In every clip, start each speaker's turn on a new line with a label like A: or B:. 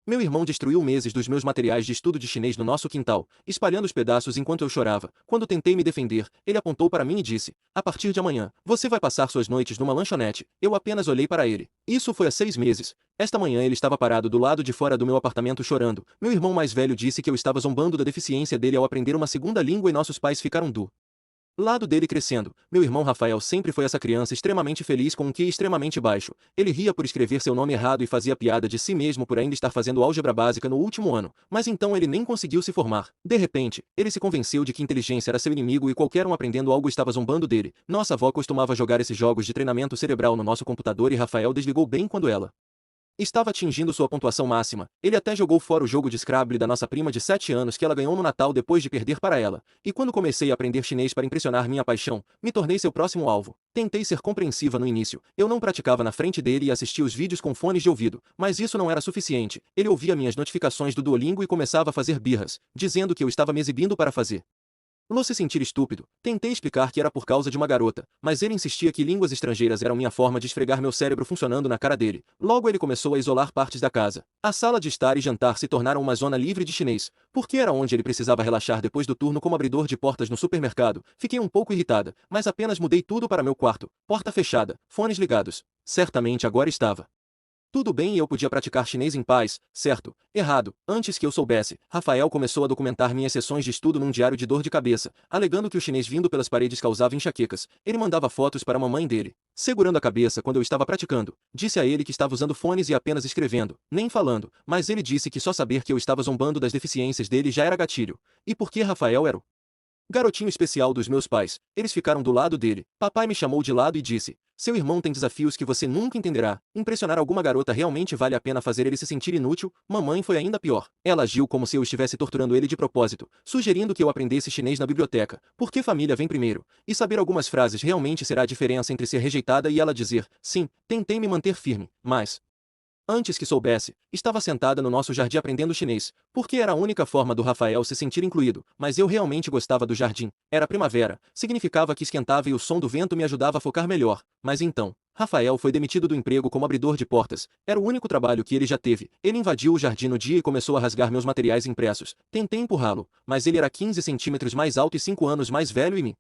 A: Meu irmão destruiu meses dos meus materiais de estudo de chinês no nosso quintal, espalhando os pedaços enquanto eu chorava. Quando tentei me defender, ele apontou para mim e disse: "A partir de amanhã, você vai passar suas noites numa lanchonete." Eu apenas olhei para ele. Isso foi há 6 meses. Esta manhã ele estava parado do lado de fora do meu apartamento chorando. Meu irmão mais velho disse que eu estava zombando da deficiência dele ao aprender uma segunda língua e nossos pais ficaram do lado dele crescendo. Meu irmão Rafael sempre foi essa criança extremamente feliz com um QI extremamente baixo. Ele ria por escrever seu nome errado e fazia piada de si mesmo por ainda estar fazendo álgebra básica no último ano. Mas então ele nem conseguiu se formar. De repente, ele se convenceu de que inteligência era seu inimigo e qualquer um aprendendo algo estava zombando dele. Nossa avó costumava jogar esses jogos de treinamento cerebral no nosso computador e Rafael desligou bem quando ela estava atingindo sua pontuação máxima. Ele até jogou fora o jogo de Scrabble da nossa prima de 7 anos que ela ganhou no Natal depois de perder para ela. E quando comecei a aprender chinês para impressionar minha paixão, me tornei seu próximo alvo. Tentei ser compreensiva no início. Eu não praticava na frente dele e assistia os vídeos com fones de ouvido, mas isso não era suficiente. Ele ouvia minhas notificações do Duolingo e começava a fazer birras, dizendo que eu estava me exibindo para fazer Lo se sentir estúpido. Tentei explicar que era por causa de uma garota, mas ele insistia que línguas estrangeiras eram minha forma de esfregar meu cérebro funcionando na cara dele. Logo ele começou a isolar partes da casa. A sala de estar e jantar se tornaram uma zona livre de chinês, porque era onde ele precisava relaxar depois do turno como abridor de portas no supermercado. Fiquei um pouco irritada, mas apenas mudei tudo para meu quarto. Porta fechada, fones ligados. Certamente agora estava tudo bem e eu podia praticar chinês em paz, certo? Errado. Antes que eu soubesse, Rafael começou a documentar minhas sessões de estudo num diário de dor de cabeça, alegando que o chinês vindo pelas paredes causava enxaquecas. Ele mandava fotos para a mamãe dele, segurando a cabeça quando eu estava praticando. Disse a ele que estava usando fones e apenas escrevendo, nem falando, mas ele disse que só saber que eu estava zombando das deficiências dele já era gatilho. E por que Rafael era o garotinho especial dos meus pais? Eles ficaram do lado dele. Papai me chamou de lado e disse: "Seu irmão tem desafios que você nunca entenderá. Impressionar alguma garota realmente vale a pena fazer ele se sentir inútil." Mamãe foi ainda pior. Ela agiu como se eu estivesse torturando ele de propósito, sugerindo que eu aprendesse chinês na biblioteca, porque família vem primeiro, e saber algumas frases realmente será a diferença entre ser rejeitada e ela dizer sim. Tentei me manter firme, mas antes que soubesse, estava sentada no nosso jardim aprendendo chinês, porque era a única forma do Rafael se sentir incluído, mas eu realmente gostava do jardim. Era primavera, significava que esquentava e o som do vento me ajudava a focar melhor. Mas então, Rafael foi demitido do emprego como abridor de portas. Era o único trabalho que ele já teve. Ele invadiu o jardim no dia e começou a rasgar meus materiais impressos. Tentei empurrá-lo, mas ele era 15 centímetros mais alto e 5 anos mais velho e me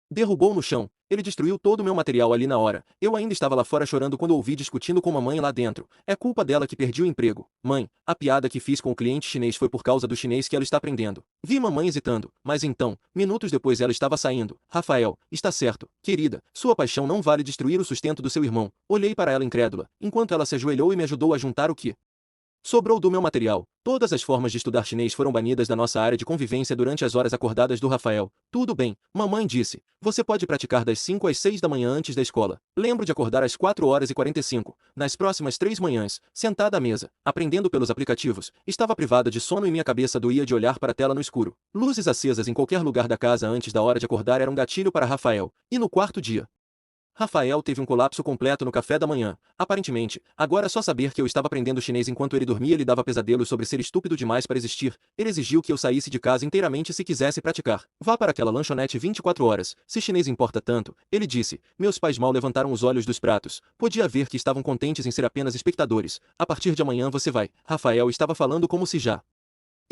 A: derrubou no chão. Ele destruiu todo o meu material ali na hora. Eu ainda estava lá fora chorando quando ouvi discutindo com mamãe lá dentro. É culpa dela que perdi o emprego. Mãe, a piada que fiz com o cliente chinês foi por causa do chinês que ela está aprendendo. Vi mamãe hesitando, mas então, minutos depois ela estava saindo. Rafael, está certo, querida, sua paixão não vale destruir o sustento do seu irmão. Olhei para ela incrédula, enquanto ela se ajoelhou e me ajudou a juntar o que sobrou do meu material. Todas as formas de estudar chinês foram banidas da nossa área de convivência durante as horas acordadas do Rafael. Tudo bem, mamãe disse. Você pode praticar das 5 às 6 da manhã antes da escola. Lembro de acordar às 4 horas e 45. Nas próximas 3 manhãs, sentada à mesa, aprendendo pelos aplicativos, estava privada de sono e minha cabeça doía de olhar para a tela no escuro. Luzes acesas em qualquer lugar da casa antes da hora de acordar era um gatilho para Rafael. E no quarto dia, Rafael teve um colapso completo no café da manhã. Aparentemente, agora só saber que eu estava aprendendo chinês enquanto ele dormia lhe dava pesadelos sobre ser estúpido demais para existir. Ele exigiu que eu saísse de casa inteiramente se quisesse praticar. Vá para aquela lanchonete 24 horas. Se chinês importa tanto, ele disse. Meus pais mal levantaram os olhos dos pratos. Podia ver que estavam contentes em ser apenas espectadores. A partir de amanhã você vai. Rafael estava falando como se já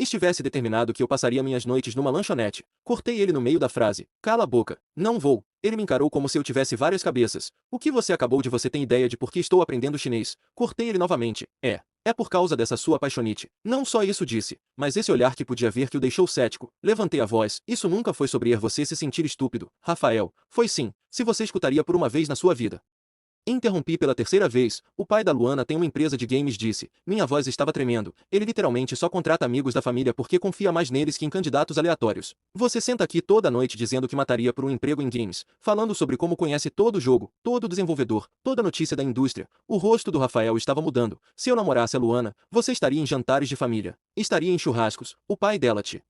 A: estivesse determinado que eu passaria minhas noites numa lanchonete. Cortei ele no meio da frase. Cala a boca. Não vou. Ele me encarou como se eu tivesse várias cabeças. O que você acabou de você tem ideia de por que estou aprendendo chinês? Cortei ele novamente. É por causa dessa sua apaixonite. Não só isso disse, mas esse olhar que podia ver que o deixou cético. Levantei a voz. Isso nunca foi sobre você se sentir estúpido, Rafael. Foi sim, se você escutaria por uma vez na sua vida. Interrompi pela terceira vez. O pai da Luana tem uma empresa de games, disse. Minha voz estava tremendo. Ele literalmente só contrata amigos da família porque confia mais neles que em candidatos aleatórios. Você senta aqui toda noite dizendo que mataria por um emprego em games, falando sobre como conhece todo o jogo, todo o desenvolvedor, toda notícia da indústria. O rosto do Rafael estava mudando. Se eu namorasse a Luana, você estaria em jantares de família. Estaria em churrascos. O pai dela te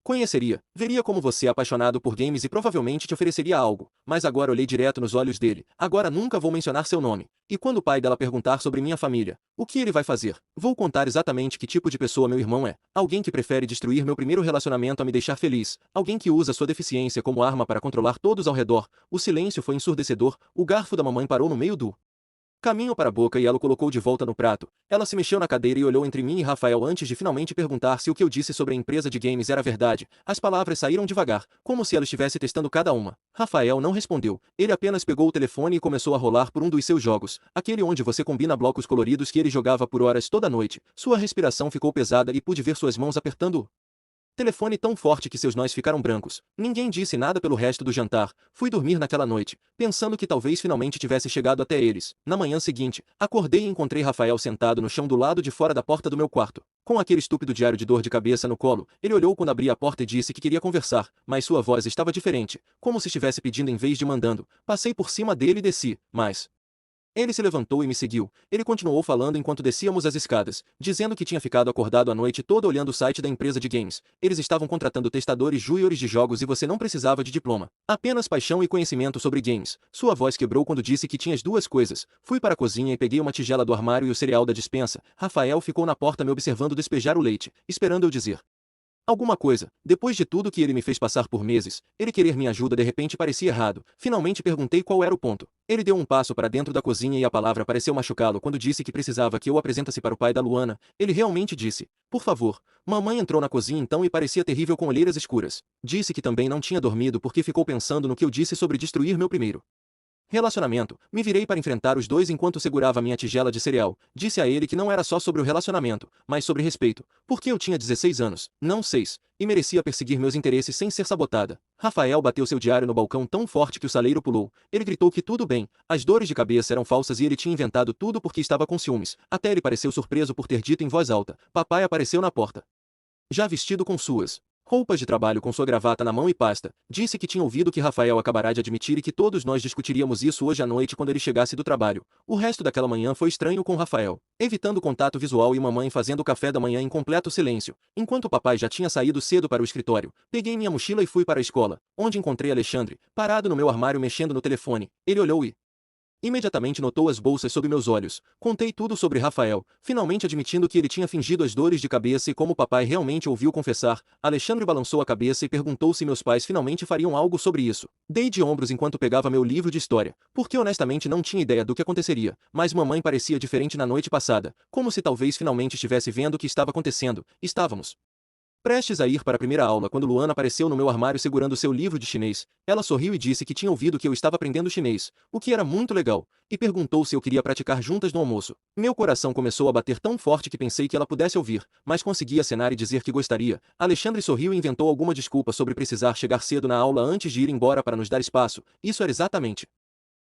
A: conheceria, veria como você é apaixonado por games e provavelmente te ofereceria algo. Mas agora olhei direto nos olhos dele. Agora nunca vou mencionar seu nome. E quando o pai dela perguntar sobre minha família, o que ele vai fazer? Vou contar exatamente que tipo de pessoa meu irmão é. Alguém que prefere destruir meu primeiro relacionamento a me deixar feliz. Alguém que usa sua deficiência como arma para controlar todos ao redor. O silêncio foi ensurdecedor. O garfo da mamãe parou no meio do Caminho para a boca e ela o colocou de volta no prato. Ela se mexeu na cadeira e olhou entre mim e Rafael antes de finalmente perguntar se o que eu disse sobre a empresa de games era verdade. As palavras saíram devagar, como se ela estivesse testando cada uma. Rafael não respondeu. Ele apenas pegou o telefone e começou a rolar por um dos seus jogos, aquele onde você combina blocos coloridos que ele jogava por horas toda noite. Sua respiração ficou pesada e pude ver suas mãos apertando telefone tão forte que seus nós ficaram brancos. Ninguém disse nada pelo resto do jantar. Fui dormir naquela noite, pensando que talvez finalmente tivesse chegado até eles. Na manhã seguinte, acordei e encontrei Rafael sentado no chão do lado de fora da porta do meu quarto. Com aquele estúpido diário de dor de cabeça no colo, ele olhou quando abri a porta e disse que queria conversar, mas sua voz estava diferente, como se estivesse pedindo em vez de mandando. Passei por cima dele e desci, mas ele se levantou e me seguiu. Ele continuou falando enquanto descíamos as escadas, dizendo que tinha ficado acordado a noite toda olhando o site da empresa de games. Eles estavam contratando testadores júniores de jogos e você não precisava de diploma. Apenas paixão e conhecimento sobre games. Sua voz quebrou quando disse que tinha as duas coisas. Fui para a cozinha e peguei uma tigela do armário e o cereal da despensa. Rafael ficou na porta me observando despejar o leite, esperando eu dizer alguma coisa. Depois de tudo que ele me fez passar por meses, ele querer minha ajuda de repente parecia errado. Finalmente perguntei qual era o ponto. Ele deu um passo para dentro da cozinha e a palavra pareceu machucá-lo quando disse que precisava que eu apresentasse para o pai da Luana. Ele realmente disse: por favor. Mamãe entrou na cozinha então e parecia terrível com olheiras escuras. Disse que também não tinha dormido porque ficou pensando no que eu disse sobre destruir meu primeiro relacionamento. Me virei para enfrentar os dois enquanto segurava minha tigela de cereal. Disse a ele que não era só sobre o relacionamento, mas sobre respeito. Porque eu tinha 16 anos, não 6, e merecia perseguir meus interesses sem ser sabotada. Rafael bateu seu diário no balcão tão forte que o saleiro pulou. Ele gritou que tudo bem, as dores de cabeça eram falsas e ele tinha inventado tudo porque estava com ciúmes. Até ele pareceu surpreso por ter dito em voz alta. Papai apareceu na porta, já vestido com suas roupas de trabalho com sua gravata na mão e pasta. Disse que tinha ouvido que Rafael acabará de admitir e que todos nós discutiríamos isso hoje à noite quando ele chegasse do trabalho. O resto daquela manhã foi estranho com Rafael, evitando contato visual e mamãe fazendo o café da manhã em completo silêncio. Enquanto papai já tinha saído cedo para o escritório, peguei minha mochila e fui para a escola, onde encontrei Alexandre, parado no meu armário mexendo no telefone. Ele olhou e imediatamente notou as bolsas sob meus olhos. Contei tudo sobre Rafael, finalmente admitindo que ele tinha fingido as dores de cabeça e como papai realmente ouviu confessar. Alexandre balançou a cabeça e perguntou se meus pais finalmente fariam algo sobre isso. Dei de ombros enquanto pegava meu livro de história, porque honestamente não tinha ideia do que aconteceria, mas mamãe parecia diferente na noite passada, como se talvez finalmente estivesse vendo o que estava acontecendo. Estávamos prestes a ir para a primeira aula quando Luana apareceu no meu armário segurando seu livro de chinês. Ela sorriu e disse que tinha ouvido que eu estava aprendendo chinês, o que era muito legal, e perguntou se eu queria praticar juntas no almoço. Meu coração começou a bater tão forte que pensei que ela pudesse ouvir, mas consegui acenar e dizer que gostaria. Alexandre sorriu e inventou alguma desculpa sobre precisar chegar cedo na aula antes de ir embora para nos dar espaço. Isso era exatamente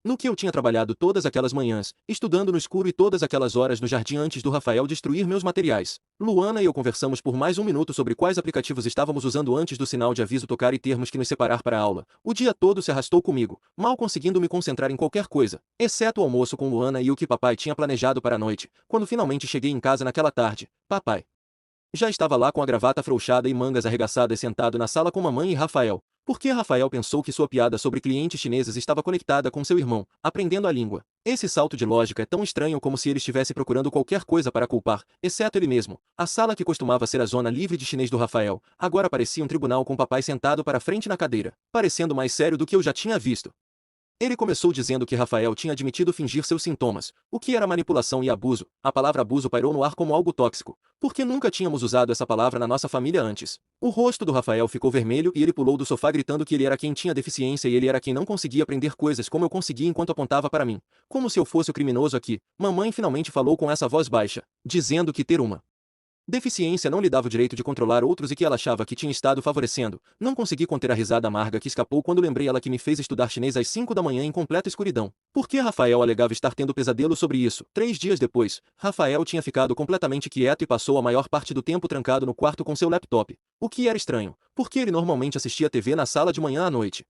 A: no que eu tinha trabalhado todas aquelas manhãs, estudando no escuro e todas aquelas horas no jardim antes do Rafael destruir meus materiais. Luana e eu conversamos por mais um minuto sobre quais aplicativos estávamos usando antes do sinal de aviso tocar e termos que nos separar para a aula. O dia todo se arrastou comigo, mal conseguindo me concentrar em qualquer coisa, exceto o almoço com Luana e o que papai tinha planejado para a noite. Quando finalmente cheguei em casa naquela tarde, papai já estava lá com a gravata afrouxada e mangas arregaçadas sentado na sala com mamãe e Rafael. Porque Rafael pensou que sua piada sobre clientes chineses estava conectada com seu irmão, aprendendo a língua. Esse salto de lógica é tão estranho como se ele estivesse procurando qualquer coisa para culpar, exceto ele mesmo. A sala que costumava ser a zona livre de chinês do Rafael, agora parecia um tribunal com papai sentado para frente na cadeira, parecendo mais sério do que eu já tinha visto. Ele começou dizendo que Rafael tinha admitido fingir seus sintomas, o que era manipulação e abuso. A palavra abuso pairou no ar como algo tóxico, porque nunca tínhamos usado essa palavra na nossa família antes. O rosto do Rafael ficou vermelho e ele pulou do sofá gritando que ele era quem tinha deficiência e ele era quem não conseguia aprender coisas como eu conseguia enquanto apontava para mim, como se eu fosse o criminoso aqui. Mamãe finalmente falou com essa voz baixa, dizendo que ter uma deficiência não lhe dava o direito de controlar outros e que ela achava que tinha estado favorecendo. Não consegui conter a risada amarga que escapou quando lembrei ela que me fez estudar chinês às 5 da manhã em completa escuridão. Por que Rafael alegava estar tendo pesadelo sobre isso? 3 dias depois, Rafael tinha ficado completamente quieto e passou a maior parte do tempo trancado no quarto com seu laptop. O que era estranho, porque ele normalmente assistia TV na sala de manhã à noite.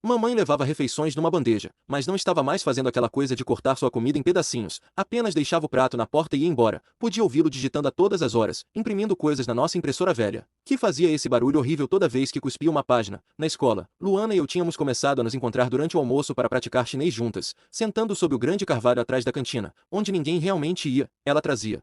A: Mamãe levava refeições numa bandeja, mas não estava mais fazendo aquela coisa de cortar sua comida em pedacinhos, apenas deixava o prato na porta e ia embora. Podia ouvi-lo digitando a todas as horas, imprimindo coisas na nossa impressora velha, que fazia esse barulho horrível toda vez que cuspia uma página. Na escola, Luana e eu tínhamos começado a nos encontrar durante o almoço para praticar chinês juntas, sentando sob o grande carvalho atrás da cantina, onde ninguém realmente ia. Ela trazia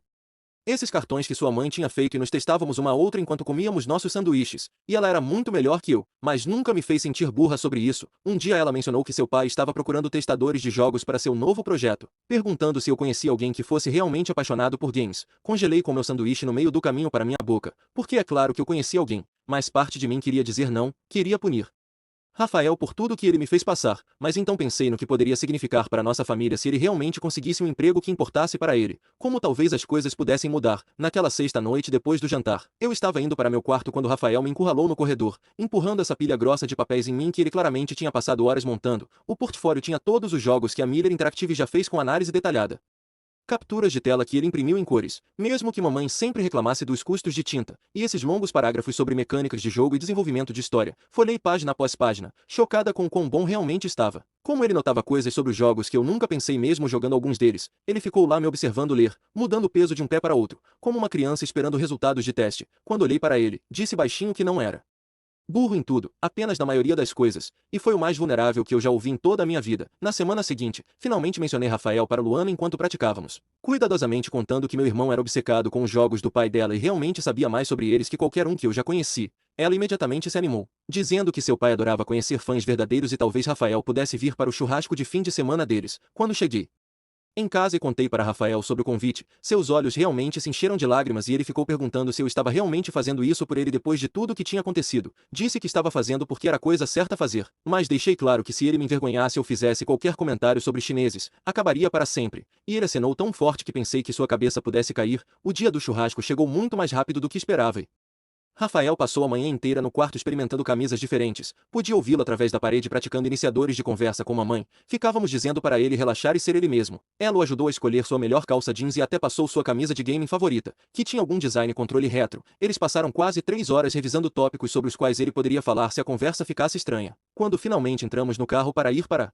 A: Esses cartões que sua mãe tinha feito e nos testávamos uma a outra enquanto comíamos nossos sanduíches, e ela era muito melhor que eu, mas nunca me fez sentir burra sobre isso. Um dia ela mencionou que seu pai estava procurando testadores de jogos para seu novo projeto, perguntando se eu conhecia alguém que fosse realmente apaixonado por games. Congelei com meu sanduíche no meio do caminho para minha boca, porque é claro que eu conhecia alguém, mas parte de mim queria dizer não, queria punir Rafael por tudo que ele me fez passar, mas então pensei no que poderia significar para nossa família se ele realmente conseguisse um emprego que importasse para ele, como talvez as coisas pudessem mudar. Naquela sexta-noite depois do jantar, eu estava indo para meu quarto quando Rafael me encurralou no corredor, empurrando essa pilha grossa de papéis em mim que ele claramente tinha passado horas montando. O portfólio tinha todos os jogos que a Miller Interactive já fez com análise detalhada. Capturas de tela que ele imprimiu em cores, mesmo que mamãe sempre reclamasse dos custos de tinta, e esses longos parágrafos sobre mecânicas de jogo e desenvolvimento de história. Folhei página após página, chocada com o quão bom realmente estava. Como ele notava coisas sobre os jogos que eu nunca pensei mesmo jogando alguns deles, ele ficou lá me observando ler, mudando o peso de um pé para outro, como uma criança esperando resultados de teste. Quando olhei para ele, disse baixinho que não era burro em tudo, apenas na maioria das coisas, e foi o mais vulnerável que eu já ouvi em toda a minha vida. Na semana seguinte, finalmente mencionei Rafael para Luana enquanto praticávamos, cuidadosamente contando que meu irmão era obcecado com os jogos do pai dela e realmente sabia mais sobre eles que qualquer um que eu já conheci. Ela imediatamente se animou, dizendo que seu pai adorava conhecer fãs verdadeiros e talvez Rafael pudesse vir para o churrasco de fim de semana deles. Quando cheguei em casa e contei para Rafael sobre o convite, seus olhos realmente se encheram de lágrimas e ele ficou perguntando se eu estava realmente fazendo isso por ele depois de tudo o que tinha acontecido. Disse que estava fazendo porque era a coisa certa a fazer, mas deixei claro que se ele me envergonhasse ou fizesse qualquer comentário sobre chineses, acabaria para sempre. E ele acenou tão forte que pensei que sua cabeça pudesse cair. O dia do churrasco chegou muito mais rápido do que esperava e Rafael passou a manhã inteira no quarto experimentando camisas diferentes. Podia ouvi-lo através da parede praticando iniciadores de conversa com mamãe. Ficávamos dizendo para ele relaxar e ser ele mesmo. Ela o ajudou a escolher sua melhor calça jeans e até passou sua camisa de gaming favorita, que tinha algum design e controle retro. Eles passaram quase 3 horas revisando tópicos sobre os quais ele poderia falar se a conversa ficasse estranha. Quando finalmente entramos no carro para ir para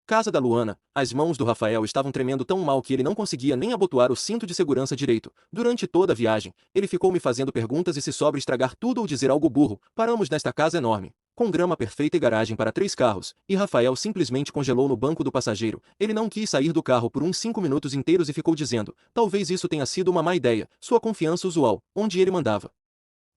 A: casa da Luana, as mãos do Rafael estavam tremendo tão mal que ele não conseguia nem abotoar o cinto de segurança direito. Durante toda a viagem, ele ficou me fazendo perguntas e se sobre estragar tudo ou dizer algo burro. Paramos nesta casa enorme, com grama perfeita e garagem para 3 carros, e Rafael simplesmente congelou no banco do passageiro. Ele não quis sair do carro por uns 5 minutos inteiros e ficou dizendo, talvez isso tenha sido uma má ideia, sua confiança usual, onde ele mandava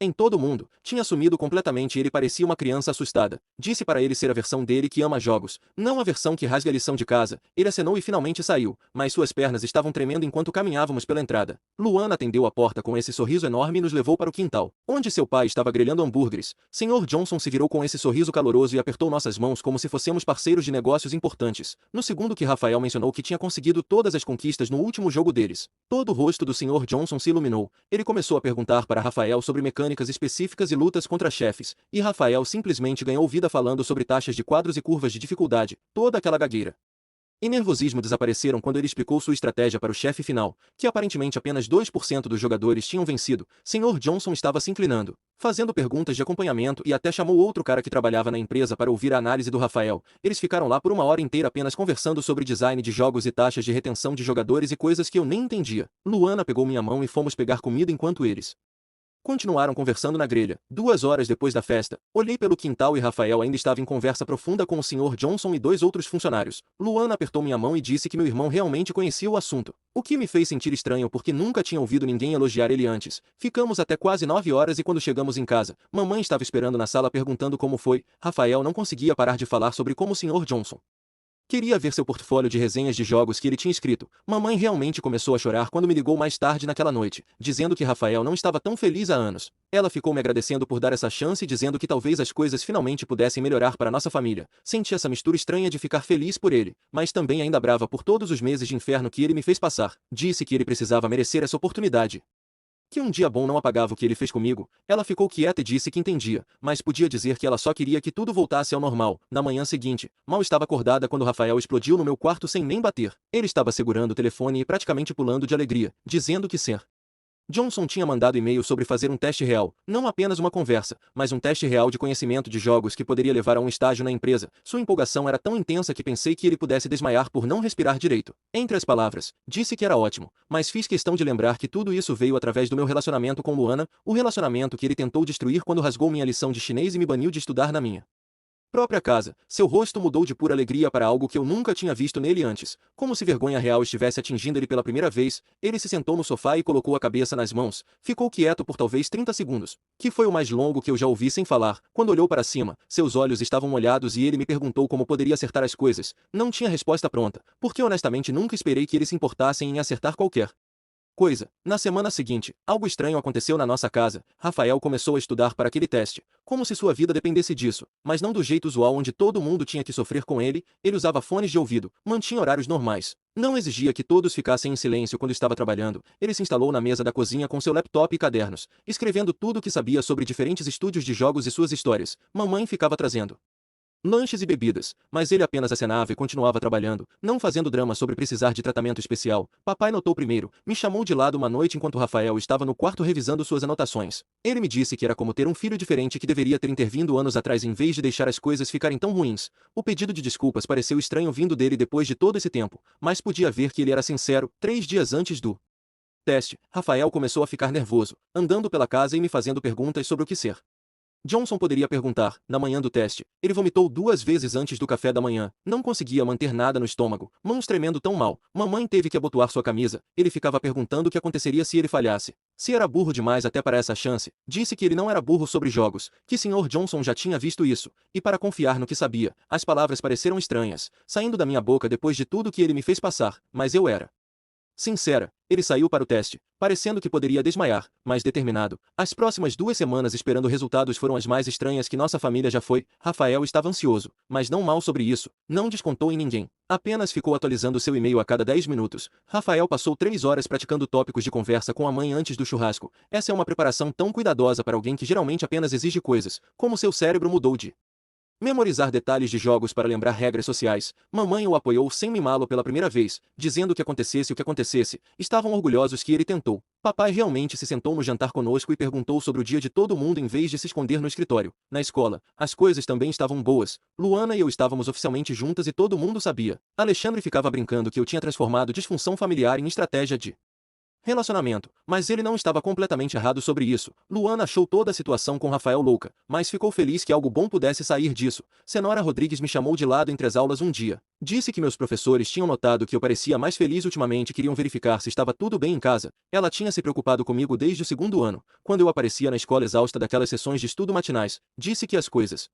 A: em todo mundo, tinha sumido completamente e ele parecia uma criança assustada. Disse para ele ser a versão dele que ama jogos, não a versão que rasga a lição de casa. Ele acenou e finalmente saiu, mas suas pernas estavam tremendo enquanto caminhávamos pela entrada. Luana atendeu a porta com esse sorriso enorme e nos levou para o quintal, onde seu pai estava grelhando hambúrgueres. Sr. Johnson se virou com esse sorriso caloroso e apertou nossas mãos como se fossemos parceiros de negócios importantes. No segundo que Rafael mencionou que tinha conseguido todas as conquistas no último jogo deles, todo o rosto do Sr. Johnson se iluminou. Ele começou a perguntar para Rafael sobre mecânicas específicas e lutas contra chefes, e Rafael simplesmente ganhou vida falando sobre taxas de quadros e curvas de dificuldade, toda aquela gagueira e nervosismo desapareceram quando ele explicou sua estratégia para o chefe final, que aparentemente apenas 2% dos jogadores tinham vencido. Sr. Johnson estava se inclinando, fazendo perguntas de acompanhamento e até chamou outro cara que trabalhava na empresa para ouvir a análise do Rafael. Eles ficaram lá por uma hora inteira apenas conversando sobre design de jogos e taxas de retenção de jogadores e coisas que eu nem entendia. Luana pegou minha mão e fomos pegar comida enquanto eles continuaram conversando na grelha. 2 horas depois da festa, olhei pelo quintal e Rafael ainda estava em conversa profunda com o Sr. Johnson e 2 outros funcionários. Luana apertou minha mão e disse que meu irmão realmente conhecia o assunto, o que me fez sentir estranho porque nunca tinha ouvido ninguém elogiar ele antes. Ficamos até quase 9 horas e quando chegamos em casa, mamãe estava esperando na sala perguntando como foi. Rafael não conseguia parar de falar sobre como o Sr. Johnson queria ver seu portfólio de resenhas de jogos que ele tinha escrito. Mamãe realmente começou a chorar quando me ligou mais tarde naquela noite, dizendo que Rafael não estava tão feliz há anos. Ela ficou me agradecendo por dar essa chance e dizendo que talvez as coisas finalmente pudessem melhorar para nossa família. Senti essa mistura estranha de ficar feliz por ele, mas também ainda brava por todos os meses de inferno que ele me fez passar. Disse que ele precisava merecer essa oportunidade, que um dia bom não apagava o que ele fez comigo. Ela ficou quieta e disse que entendia, mas podia dizer que ela só queria que tudo voltasse ao normal. Na manhã seguinte, mal estava acordada quando Rafael explodiu no meu quarto sem nem bater. Ele estava segurando o telefone e praticamente pulando de alegria, dizendo que Sr. Johnson tinha mandado e-mail sobre fazer um teste real, não apenas uma conversa, mas um teste real de conhecimento de jogos que poderia levar a um estágio na empresa. Sua empolgação era tão intensa que pensei que ele pudesse desmaiar por não respirar direito. Entre as palavras, disse que era ótimo, mas fiz questão de lembrar que tudo isso veio através do meu relacionamento com Luana, o relacionamento que ele tentou destruir quando rasgou minha lição de chinês e me baniu de estudar na minha própria casa. Seu rosto mudou de pura alegria para algo que eu nunca tinha visto nele antes. Como se vergonha real estivesse atingindo ele pela primeira vez, ele se sentou no sofá e colocou a cabeça nas mãos. Ficou quieto por talvez 30 segundos, que foi o mais longo que eu já ouvi sem falar. Quando olhou para cima, seus olhos estavam molhados e ele me perguntou como poderia acertar as coisas. Não tinha resposta pronta, porque honestamente nunca esperei que eles se importassem em acertar qualquer coisa. Na semana seguinte, algo estranho aconteceu na nossa casa. Rafael começou a estudar para aquele teste, como se sua vida dependesse disso, mas não do jeito usual onde todo mundo tinha que sofrer com ele. Ele usava fones de ouvido, mantinha horários normais. Não exigia que todos ficassem em silêncio quando estava trabalhando. Ele se instalou na mesa da cozinha com seu laptop e cadernos, escrevendo tudo o que sabia sobre diferentes estúdios de jogos e suas histórias. Mamãe ficava trazendo lanches e bebidas, mas ele apenas acenava e continuava trabalhando, não fazendo drama sobre precisar de tratamento especial. Papai notou primeiro, me chamou de lado uma noite enquanto Rafael estava no quarto revisando suas anotações. Ele me disse que era como ter um filho diferente que deveria ter intervindo anos atrás em vez de deixar as coisas ficarem tão ruins. O pedido de desculpas pareceu estranho vindo dele depois de todo esse tempo, mas podia ver que ele era sincero. 3 dias antes do teste, Rafael começou a ficar nervoso, andando pela casa e me fazendo perguntas sobre o que ser. Johnson poderia perguntar. Na manhã do teste, ele vomitou 2 vezes antes do café da manhã. Não conseguia manter nada no estômago, mãos tremendo tão mal. Mamãe teve que abotoar sua camisa. Ele ficava perguntando o que aconteceria se ele falhasse. Se era burro demais até para essa chance. Disse que ele não era burro sobre jogos, que Sr. Johnson já tinha visto isso. E para confiar no que sabia, as palavras pareceram estranhas, saindo da minha boca depois de tudo que ele me fez passar, mas eu era sincera. Ele saiu para o teste, parecendo que poderia desmaiar, mas determinado. As próximas 2 semanas esperando resultados foram as mais estranhas que nossa família já foi. Rafael estava ansioso, mas não mal sobre isso. Não descontou em ninguém. Apenas ficou atualizando seu e-mail a cada 10 minutos. Rafael passou 3 horas praticando tópicos de conversa com a mãe antes do churrasco. Essa é uma preparação tão cuidadosa para alguém que geralmente apenas exige coisas. Como seu cérebro mudou de memorizar detalhes de jogos para lembrar regras sociais. Mamãe o apoiou sem mimá-lo pela primeira vez, dizendo que acontecesse o que acontecesse. Estavam orgulhosos que ele tentou. Papai realmente se sentou no jantar conosco e perguntou sobre o dia de todo mundo em vez de se esconder no escritório. Na escola, as coisas também estavam boas. Luana e eu estávamos oficialmente juntas e todo mundo sabia. Alexandre ficava brincando que eu tinha transformado disfunção familiar em estratégia de relacionamento, mas ele não estava completamente errado sobre isso. Luana achou toda a situação com Rafael louca, mas ficou feliz que algo bom pudesse sair disso. Senhora Rodrigues me chamou de lado entre as aulas um dia. Disse que meus professores tinham notado que eu parecia mais feliz ultimamente e queriam verificar se estava tudo bem em casa. Ela tinha se preocupado comigo desde o segundo ano, quando eu aparecia na escola exausta daquelas sessões de estudo matinais. Disse que as coisas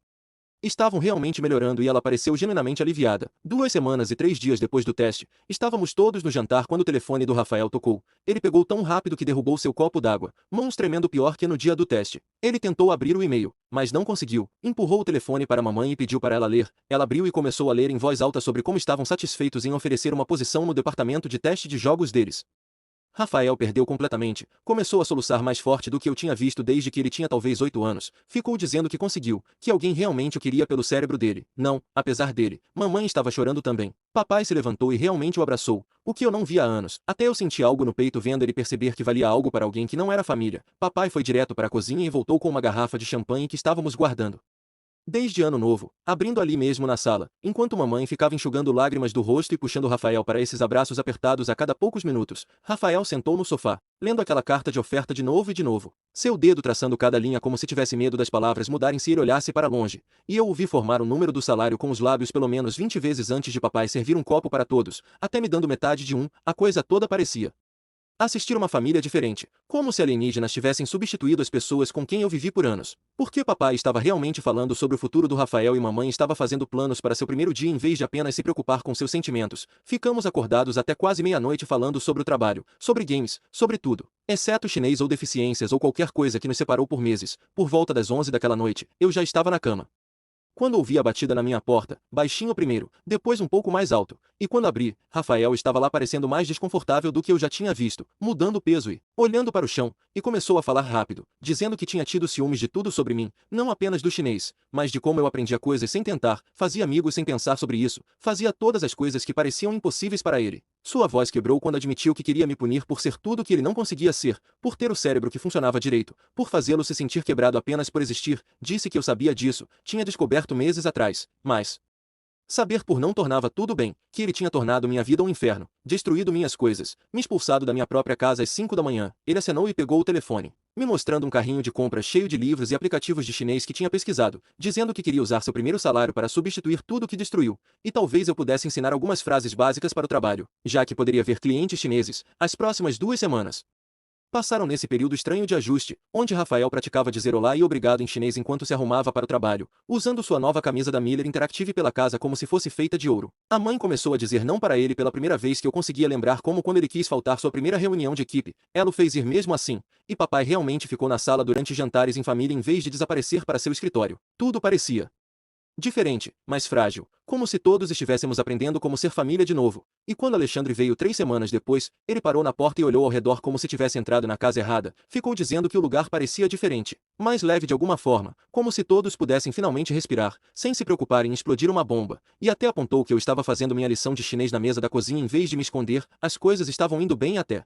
A: estavam realmente melhorando e ela pareceu genuinamente aliviada. 2 semanas e 3 dias depois do teste, estávamos todos no jantar quando o telefone do Rafael tocou. Ele pegou tão rápido que derrubou seu copo d'água, mãos tremendo pior que no dia do teste. Ele tentou abrir o e-mail, mas não conseguiu. Empurrou o telefone para a mamãe e pediu para ela ler. Ela abriu e começou a ler em voz alta sobre como estavam satisfeitos em oferecer uma posição no departamento de teste de jogos deles. Rafael perdeu completamente. Começou a soluçar mais forte do que eu tinha visto desde que ele tinha talvez 8 anos. Ficou dizendo que conseguiu, que alguém realmente o queria pelo cérebro dele. Não, apesar dele. Mamãe estava chorando também. Papai se levantou e realmente o abraçou, o que eu não via há anos. Até eu senti algo no peito vendo ele perceber que valia algo para alguém que não era família. Papai foi direto para a cozinha e voltou com uma garrafa de champanhe que estávamos guardando desde ano novo, abrindo ali mesmo na sala, enquanto mamãe ficava enxugando lágrimas do rosto e puxando Rafael para esses abraços apertados a cada poucos minutos. Rafael sentou no sofá, lendo aquela carta de oferta de novo e de novo, seu dedo traçando cada linha como se tivesse medo das palavras mudarem se ele olhasse para longe, e eu o vi formar o número do salário com os lábios pelo menos 20 vezes antes de papai servir um copo para todos, até me dando metade de um. A coisa toda parecia assistir uma família diferente, como se alienígenas tivessem substituído as pessoas com quem eu vivi por anos. Porque papai estava realmente falando sobre o futuro do Rafael e mamãe estava fazendo planos para seu primeiro dia em vez de apenas se preocupar com seus sentimentos. Ficamos acordados até quase meia-noite falando sobre o trabalho, sobre games, sobre tudo, exceto chinês ou deficiências ou qualquer coisa que nos separou por meses. Por volta das 11 daquela noite, eu já estava na cama, quando ouvi a batida na minha porta, baixinho primeiro, depois um pouco mais alto, e quando abri, Rafael estava lá parecendo mais desconfortável do que eu já tinha visto, mudando o peso e olhando para o chão, e começou a falar rápido, dizendo que tinha tido ciúmes de tudo sobre mim, não apenas do chinês, mas de como eu aprendia coisas sem tentar, fazia amigos sem pensar sobre isso, fazia todas as coisas que pareciam impossíveis para ele. Sua voz quebrou quando admitiu que queria me punir por ser tudo que ele não conseguia ser, por ter o cérebro que funcionava direito, por fazê-lo se sentir quebrado apenas por existir. Disse que eu sabia disso, tinha descoberto meses atrás, mas saber por não tornava tudo bem, que ele tinha tornado minha vida um inferno, destruído minhas coisas, me expulsado da minha própria casa às 5 da manhã. Ele acenou e pegou o telefone. me mostrando um carrinho de compras cheio de livros e aplicativos de chinês que tinha pesquisado, dizendo que queria usar seu primeiro salário para substituir tudo o que destruiu, e talvez eu pudesse ensinar algumas frases básicas para o trabalho, já que poderia ver clientes chineses as próximas 2 semanas. Passaram nesse período estranho de ajuste, onde Rafael praticava dizer olá e obrigado em chinês enquanto se arrumava para o trabalho, usando sua nova camisa da Miller Interactive pela casa como se fosse feita de ouro. A mãe começou a dizer não para ele pela primeira vez que eu conseguia lembrar como quando ele quis faltar sua primeira reunião de equipe, ela o fez ir mesmo assim, e papai realmente ficou na sala durante jantares em família em vez de desaparecer para seu escritório. Tudo parecia diferente, mas frágil, como se todos estivéssemos aprendendo como ser família de novo. E quando Alexandre veio 3 semanas depois, ele parou na porta e olhou ao redor como se tivesse entrado na casa errada, ficou dizendo que o lugar parecia diferente, mais leve de alguma forma, como se todos pudessem finalmente respirar, sem se preocupar em explodir uma bomba, e até apontou que eu estava fazendo minha lição de chinês na mesa da cozinha em vez de me esconder, as coisas estavam indo bem até.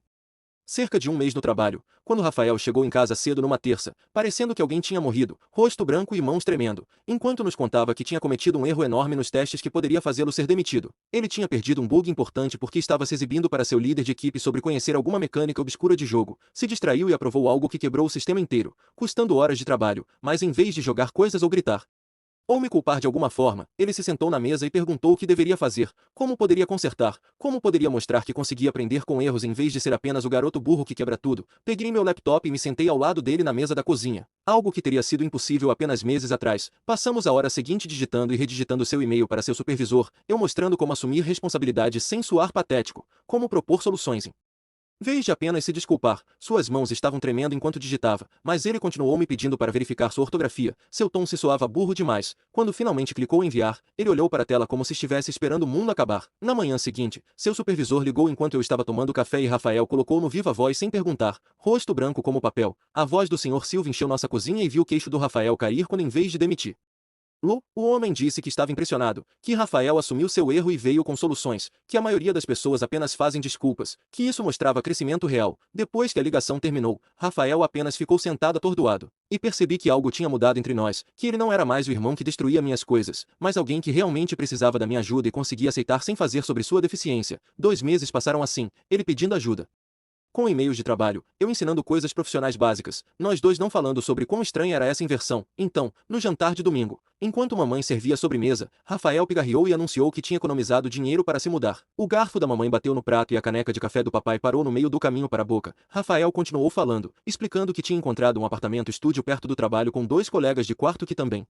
A: Cerca de um mês no trabalho, quando Rafael chegou em casa cedo numa terça, parecendo que alguém tinha morrido, rosto branco e mãos tremendo, enquanto nos contava que tinha cometido um erro enorme nos testes que poderia fazê-lo ser demitido. Ele tinha perdido um bug importante porque estava se exibindo para seu líder de equipe sobre conhecer alguma mecânica obscura de jogo, se distraiu e aprovou algo que quebrou o sistema inteiro, custando horas de trabalho, mas em vez de jogar coisas ou gritar ou me culpar de alguma forma, ele se sentou na mesa e perguntou o que deveria fazer, como poderia consertar, como poderia mostrar que conseguia aprender com erros em vez de ser apenas o garoto burro que quebra tudo. Peguei meu laptop e me sentei ao lado dele na mesa da cozinha, algo que teria sido impossível apenas meses atrás. Passamos a hora seguinte digitando e redigitando seu e-mail para seu supervisor, eu mostrando como assumir responsabilidade sem soar patético, como propor soluções. Em vez de apenas se desculpar, suas mãos estavam tremendo enquanto digitava, mas ele continuou me pedindo para verificar sua ortografia. Seu tom se soava burro demais. Quando finalmente clicou em enviar, ele olhou para a tela como se estivesse esperando o mundo acabar. Na manhã seguinte, seu supervisor ligou enquanto eu estava tomando café e Rafael colocou no viva voz sem perguntar, rosto branco como papel. A voz do Sr. Silva encheu nossa cozinha e viu o queixo do Rafael cair quando em vez de demitir. O homem disse que estava impressionado, que Rafael assumiu seu erro e veio com soluções, que a maioria das pessoas apenas fazem desculpas, que isso mostrava crescimento real. Depois que a ligação terminou, Rafael apenas ficou sentado atordoado. E percebi que algo tinha mudado entre nós, que ele não era mais o irmão que destruía minhas coisas, mas alguém que realmente precisava da minha ajuda e conseguia aceitar sem fazer sobre sua deficiência. 2 meses passaram assim, ele pedindo ajuda. Com e-mails de trabalho, eu ensinando coisas profissionais básicas, nós dois não falando sobre quão estranha era essa inversão. Então, no jantar de domingo, enquanto mamãe servia a sobremesa, Rafael pigarreou e anunciou que tinha economizado dinheiro para se mudar. O garfo da mamãe bateu no prato e a caneca de café do papai parou no meio do caminho para a boca. Rafael continuou falando, explicando que tinha encontrado um apartamento estúdio perto do trabalho com 2 colegas de quarto que também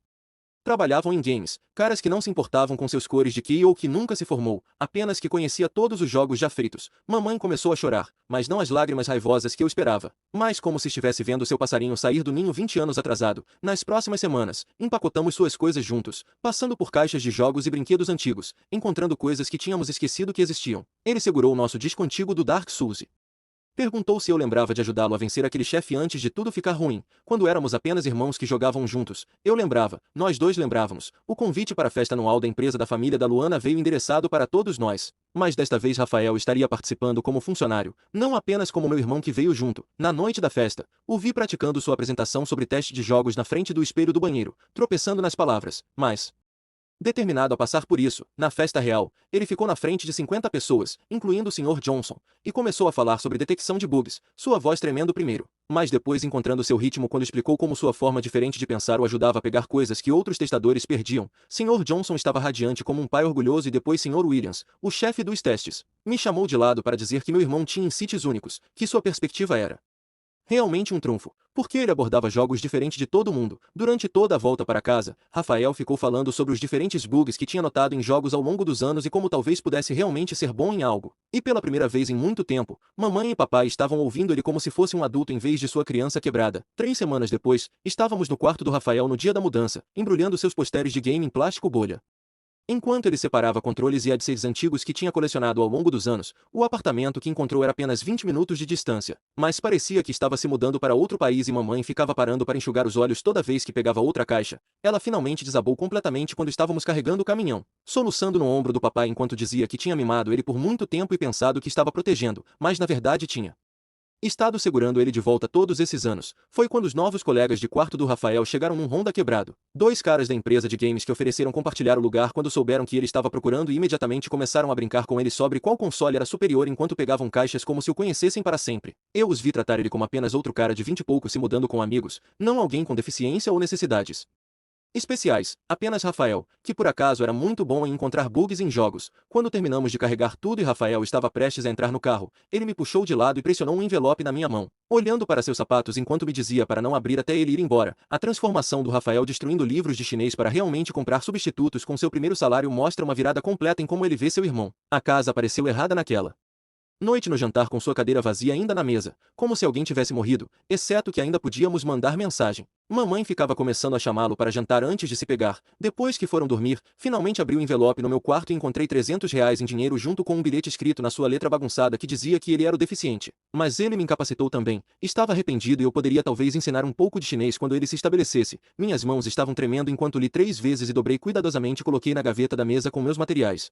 A: trabalhavam em games, caras que não se importavam com seus cores de ki ou que nunca se formou, apenas que conhecia todos os jogos já feitos. Mamãe começou a chorar, mas não as lágrimas raivosas que eu esperava, mas como se estivesse vendo seu passarinho sair do ninho 20 anos atrasado. Nas próximas semanas, empacotamos suas coisas juntos, passando por caixas de jogos e brinquedos antigos, encontrando coisas que tínhamos esquecido que existiam. Ele segurou o nosso disco antigo do Dark Souls. Perguntou se eu lembrava de ajudá-lo a vencer aquele chefe antes de tudo ficar ruim, quando éramos apenas irmãos que jogavam juntos. Eu lembrava, nós dois lembrávamos. O convite para a festa anual da empresa da família da Luana veio endereçado para todos nós. Mas desta vez Rafael estaria participando como funcionário, não apenas como meu irmão que veio junto. Na noite da festa, o vi praticando sua apresentação sobre teste de jogos na frente do espelho do banheiro, tropeçando nas palavras, mas determinado a passar por isso, na festa real, ele ficou na frente de 50 pessoas, incluindo o Sr. Johnson, e começou a falar sobre detecção de bugs, sua voz tremendo primeiro, mas depois encontrando seu ritmo quando explicou como sua forma diferente de pensar o ajudava a pegar coisas que outros testadores perdiam. Sr. Johnson estava radiante como um pai orgulhoso e depois Sr. Williams, o chefe dos testes, me chamou de lado para dizer que meu irmão tinha insights únicos, que sua perspectiva era realmente um trunfo, porque ele abordava jogos diferentes de todo mundo. Durante toda a volta para casa, Rafael ficou falando sobre os diferentes bugs que tinha notado em jogos ao longo dos anos e como talvez pudesse realmente ser bom em algo. E pela primeira vez em muito tempo, mamãe e papai estavam ouvindo ele como se fosse um adulto em vez de sua criança quebrada. 3 semanas depois, estávamos no quarto do Rafael no dia da mudança, embrulhando seus postérios de game em plástico bolha. Enquanto ele separava controles e headsets antigos que tinha colecionado ao longo dos anos, o apartamento que encontrou era apenas 20 minutos de distância, mas parecia que estava se mudando para outro país e mamãe ficava parando para enxugar os olhos toda vez que pegava outra caixa. Ela finalmente desabou completamente quando estávamos carregando o caminhão, soluçando no ombro do papai enquanto dizia que tinha mimado ele por muito tempo e pensado que estava protegendo, mas na verdade tinha Estado segurando ele de volta todos esses anos. Foi quando os novos colegas de quarto do Rafael chegaram num Honda quebrado. Dois caras da empresa de games que ofereceram compartilhar o lugar quando souberam que ele estava procurando e imediatamente começaram a brincar com ele sobre qual console era superior enquanto pegavam caixas como se o conhecessem para sempre. Eu os vi tratar ele como apenas outro cara de 20 e poucos se mudando com amigos, não alguém com deficiência ou necessidades especiais, apenas Rafael, que por acaso era muito bom em encontrar bugs em jogos. Quando terminamos de carregar tudo e Rafael estava prestes a entrar no carro, ele me puxou de lado e pressionou um envelope na minha mão, olhando para seus sapatos enquanto me dizia para não abrir até ele ir embora. A transformação do Rafael destruindo livros de chinês para realmente comprar substitutos com seu primeiro salário mostra uma virada completa em como ele vê seu irmão. A casa pareceu errada naquela noite no jantar com sua cadeira vazia ainda na mesa, como se alguém tivesse morrido, exceto que ainda podíamos mandar mensagem. Mamãe ficava começando a chamá-lo para jantar antes de se pegar. Depois que foram dormir, finalmente abri o envelope no meu quarto e encontrei R$ 300 em dinheiro junto com um bilhete escrito na sua letra bagunçada que dizia que ele era o deficiente. Mas ele me incapacitou também. Estava arrependido e eu poderia talvez ensinar um pouco de chinês quando ele se estabelecesse. Minhas mãos estavam tremendo enquanto li 3 vezes e dobrei cuidadosamente e coloquei na gaveta da mesa com meus materiais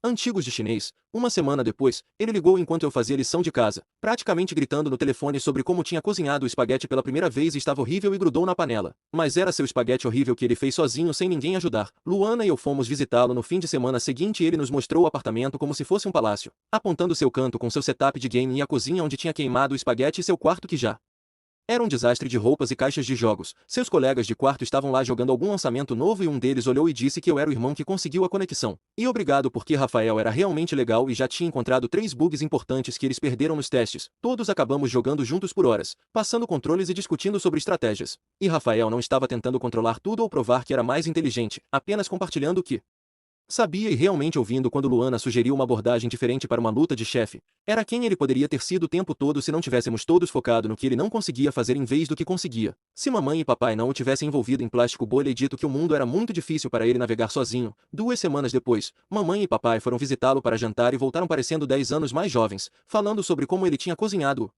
A: antigos de chinês. Uma semana depois, ele ligou enquanto eu fazia lição de casa, praticamente gritando no telefone sobre como tinha cozinhado o espaguete pela primeira vez e estava horrível e grudou na panela. Mas era seu espaguete horrível que ele fez sozinho sem ninguém ajudar. Luana e eu fomos visitá-lo no fim de semana seguinte e ele nos mostrou o apartamento como se fosse um palácio, apontando seu canto com seu setup de game e a cozinha onde tinha queimado o espaguete e seu quarto que já era um desastre de roupas e caixas de jogos. Seus colegas de quarto estavam lá jogando algum lançamento novo e um deles olhou e disse que eu era o irmão que conseguiu a conexão. E obrigado porque Rafael era realmente legal e já tinha encontrado 3 bugs importantes que eles perderam nos testes. Todos acabamos jogando juntos por horas, passando controles e discutindo sobre estratégias. E Rafael não estava tentando controlar tudo ou provar que era mais inteligente, apenas compartilhando o que sabia e realmente ouvindo quando Luana sugeriu uma abordagem diferente para uma luta de chefe. Era quem ele poderia ter sido o tempo todo se não tivéssemos todos focado no que ele não conseguia fazer em vez do que conseguia. Se mamãe e papai não o tivessem envolvido em plástico bolha e dito que o mundo era muito difícil para ele navegar sozinho, 2 semanas depois, mamãe e papai foram visitá-lo para jantar e voltaram parecendo 10 anos mais jovens, falando sobre como ele tinha cozinhado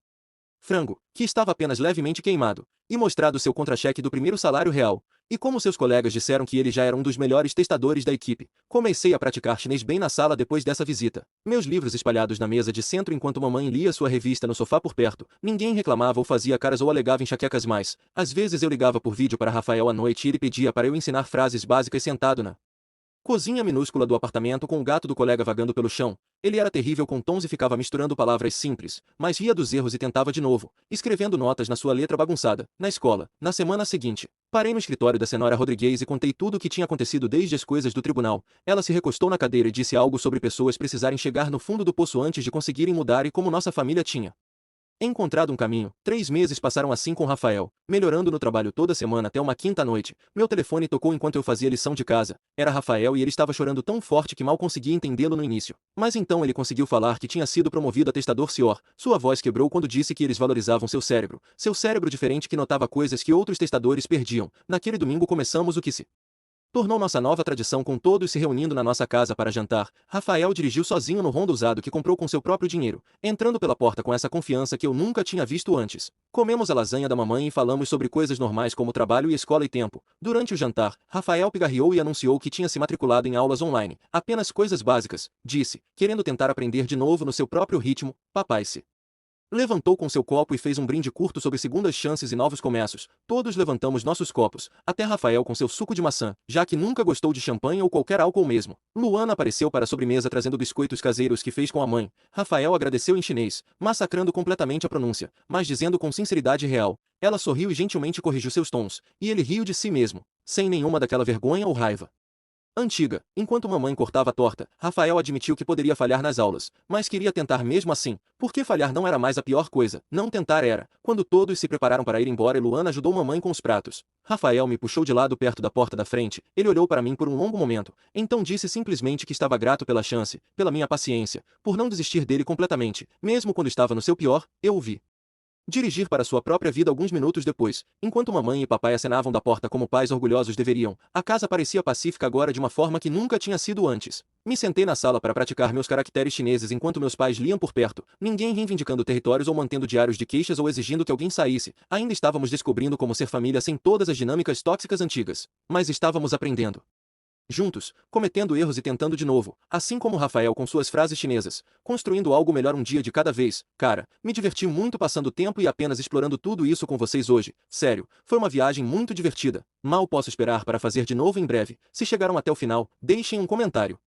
A: frango, que estava apenas levemente queimado, e mostrado seu contra-cheque do primeiro salário real. E como seus colegas disseram que ele já era um dos melhores testadores da equipe, comecei a praticar chinês bem na sala depois dessa visita. Meus livros espalhados na mesa de centro enquanto mamãe lia sua revista no sofá por perto. Ninguém reclamava ou fazia caras ou alegava enxaquecas mais. Às vezes eu ligava por vídeo para Rafael à noite e ele pedia para eu ensinar frases básicas sentado na cozinha minúscula do apartamento com o gato do colega vagando pelo chão. Ele era terrível com tons e ficava misturando palavras simples, mas ria dos erros e tentava de novo, escrevendo notas na sua letra bagunçada. Na escola, na semana seguinte, parei no escritório da senhora Rodrigues e contei tudo o que tinha acontecido desde as coisas do tribunal. Ela se recostou na cadeira e disse algo sobre pessoas precisarem chegar no fundo do poço antes de conseguirem mudar e como nossa família tinha encontrado um caminho. 3 meses passaram assim com Rafael, melhorando no trabalho toda semana até uma quinta noite. Meu telefone tocou enquanto eu fazia lição de casa. Era Rafael e ele estava chorando tão forte que mal conseguia entendê-lo no início. Mas então ele conseguiu falar que tinha sido promovido a testador Senhor. Sua voz quebrou quando disse que eles valorizavam seu cérebro diferente que notava coisas que outros testadores perdiam. Naquele domingo começamos o que se tornou nossa nova tradição com todos se reunindo na nossa casa para jantar. Rafael dirigiu sozinho no Honda usado que comprou com seu próprio dinheiro, entrando pela porta com essa confiança que eu nunca tinha visto antes. Comemos a lasanha da mamãe e falamos sobre coisas normais como trabalho e escola e tempo. Durante o jantar, Rafael pigarreou e anunciou que tinha se matriculado em aulas online. Apenas coisas básicas, disse, querendo tentar aprender de novo no seu próprio ritmo. Papai se levantou com seu copo e fez um brinde curto sobre segundas chances e novos começos. Todos levantamos nossos copos, até Rafael com seu suco de maçã, já que nunca gostou de champanhe ou qualquer álcool mesmo. Luana apareceu para a sobremesa trazendo biscoitos caseiros que fez com a mãe. Rafael agradeceu em chinês, massacrando completamente a pronúncia, mas dizendo com sinceridade real. Ela sorriu e gentilmente corrigiu seus tons, e ele riu de si mesmo, sem nenhuma daquela vergonha ou raiva antiga. Enquanto mamãe cortava a torta, Rafael admitiu que poderia falhar nas aulas, mas queria tentar mesmo assim, porque falhar não era mais a pior coisa, não tentar era. Quando todos se prepararam para ir embora e Luana ajudou mamãe com os pratos, Rafael me puxou de lado perto da porta da frente. Ele olhou para mim por um longo momento, então disse simplesmente que estava grato pela chance, pela minha paciência, por não desistir dele completamente, mesmo quando estava no seu pior. Eu o vi dirigir para sua própria vida alguns minutos depois, enquanto mamãe e papai acenavam da porta como pais orgulhosos deveriam. A casa parecia pacífica agora de uma forma que nunca tinha sido antes. Me sentei na sala para praticar meus caracteres chineses enquanto meus pais liam por perto, ninguém reivindicando territórios ou mantendo diários de queixas ou exigindo que alguém saísse. Ainda estávamos descobrindo como ser família sem todas as dinâmicas tóxicas antigas. Mas estávamos aprendendo. juntos, cometendo erros e tentando de novo, assim como Rafael com suas frases chinesas, construindo algo melhor um dia de cada vez. Cara, me diverti muito passando tempo e apenas explorando tudo isso com vocês hoje. Sério, foi uma viagem muito divertida. Mal posso esperar para fazer de novo em breve. Se chegaram até o final, deixem um comentário.